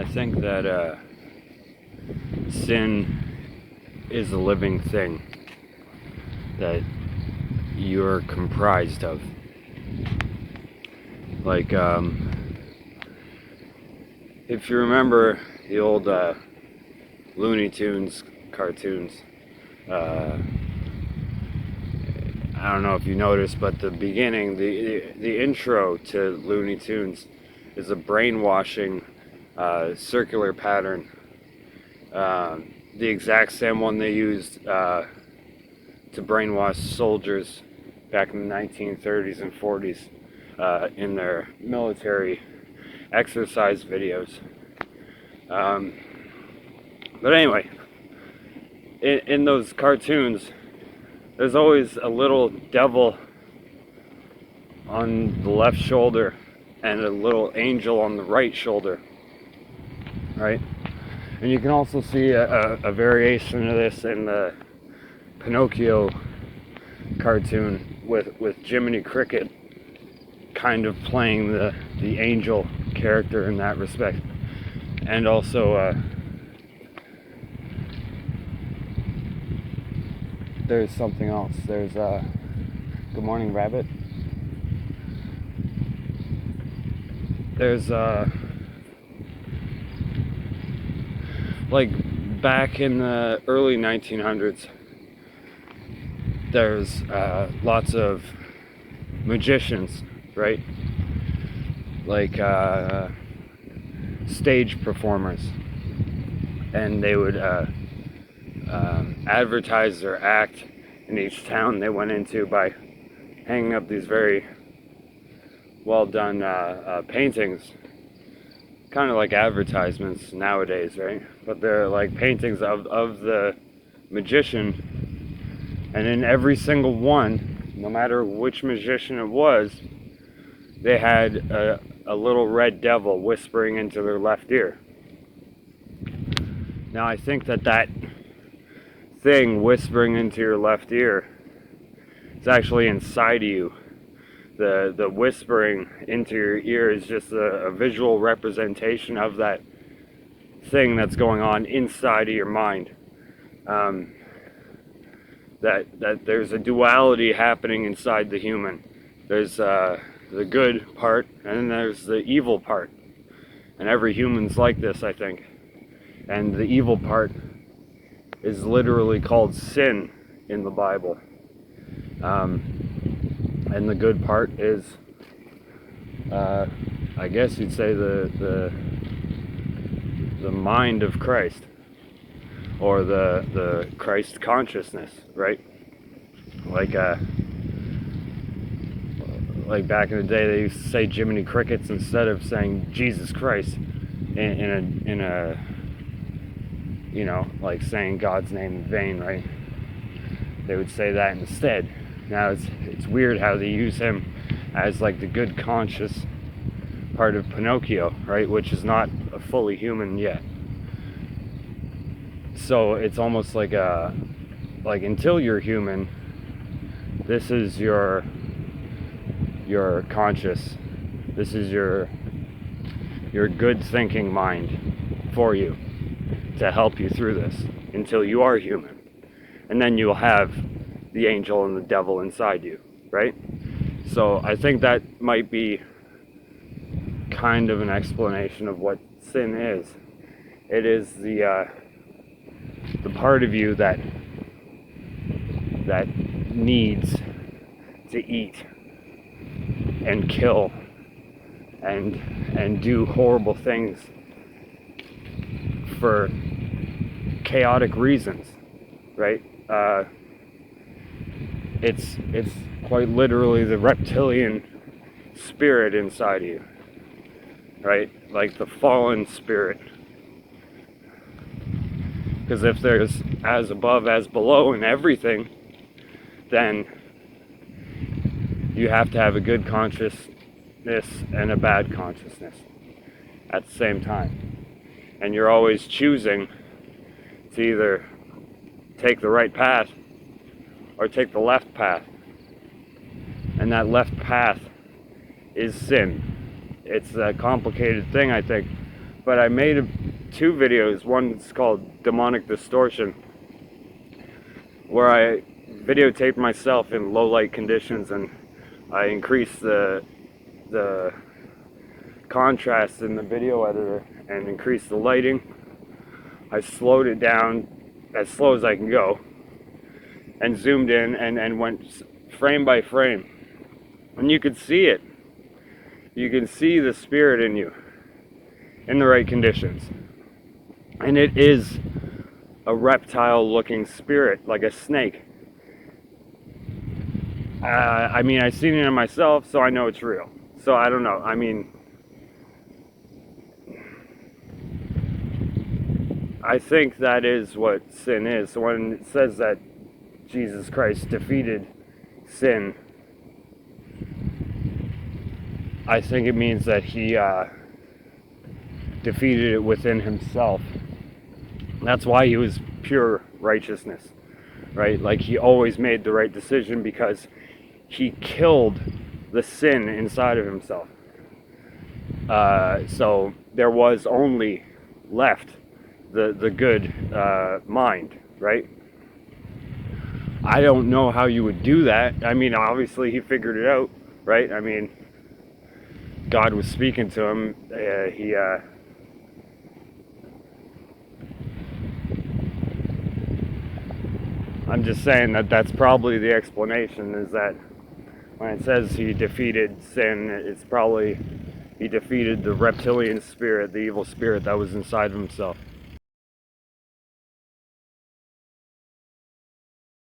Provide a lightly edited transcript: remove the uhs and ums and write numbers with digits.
I think that sin is a living thing that you're comprised of. Like, if you remember the old Looney Tunes cartoons, I don't know if you noticed, but the beginning, the intro to Looney Tunes is a brainwashing circular pattern. The exact same one they used to brainwash soldiers back in the 1930s and 40s in their military exercise videos. But anyway, in those cartoons, there's always a little devil on the left shoulder and a little angel on the right shoulder, right? And you can also see a variation of this in the Pinocchio cartoon with Jiminy Cricket kind of playing the angel character in that respect. And also there's something else. There's Good Morning Rabbit. There's like back in the early 1900s, there's lots of magicians, right? Like stage performers, and they would advertise their act in each town they went into by hanging up these very well done paintings, kind of like advertisements nowadays, right? But they're like paintings of the magician, and in every single one, no matter which magician it was, they had a little red devil whispering into their left ear. Now I think that thing whispering into your left ear is actually inside of you. The whispering into your ear is just a visual representation of that thing that's going on inside of your mind. That there's a duality happening inside the human. There's the good part, and then there's the evil part. And every human's like this, I think. And the evil part is literally called sin in the Bible. And the good part is, I guess you'd say the mind of Christ, or the Christ consciousness, right? Like back in the day, they used to say Jiminy Crickets instead of saying Jesus Christ in a you know, like saying God's name in vain, right? They would say that instead. Now it's weird how they use him as like the good conscious part of Pinocchio, right? Which is not a fully human yet. So it's almost like until you're human, this is your conscious. This is your good thinking mind for you to help you through this until you are human. And then you'll have the angel and the devil inside you, right? So I think that might be kind of an explanation of what sin is. It is the part of you that needs to eat and kill and do horrible things for chaotic reasons, right? It's quite literally the reptilian spirit inside of you, right? Like the fallen spirit. Because if there's as above as below in everything, then you have to have a good consciousness and a bad consciousness at the same time. And you're always choosing to either take the right path or take the left path. And that left path is sin. It's a complicated thing, I think, but I made two videos. One's called Demonic Distortion, where I videotaped myself in low light conditions, and I increased the contrast in the video editor and increased the lighting. I slowed it down as slow as I can go and zoomed in and went frame by frame, and you could see it. You can see the spirit in you in the right conditions, and it is a reptile looking spirit, like a snake. I mean, I've seen it in myself, so I know it's real. So I don't know. I mean, I think that is what sin is. So when it says that Jesus Christ defeated sin, I think it means that he defeated it within himself. That's why he was pure righteousness, right? Like, he always made the right decision because he killed the sin inside of himself. So there was only left the good mind, right? I don't know how you would do that. I mean, obviously he figured it out, right? I mean, God was speaking to him. I'm just saying that that's probably the explanation, is that when it says he defeated sin, it's probably he defeated the reptilian spirit, the evil spirit that was inside of himself.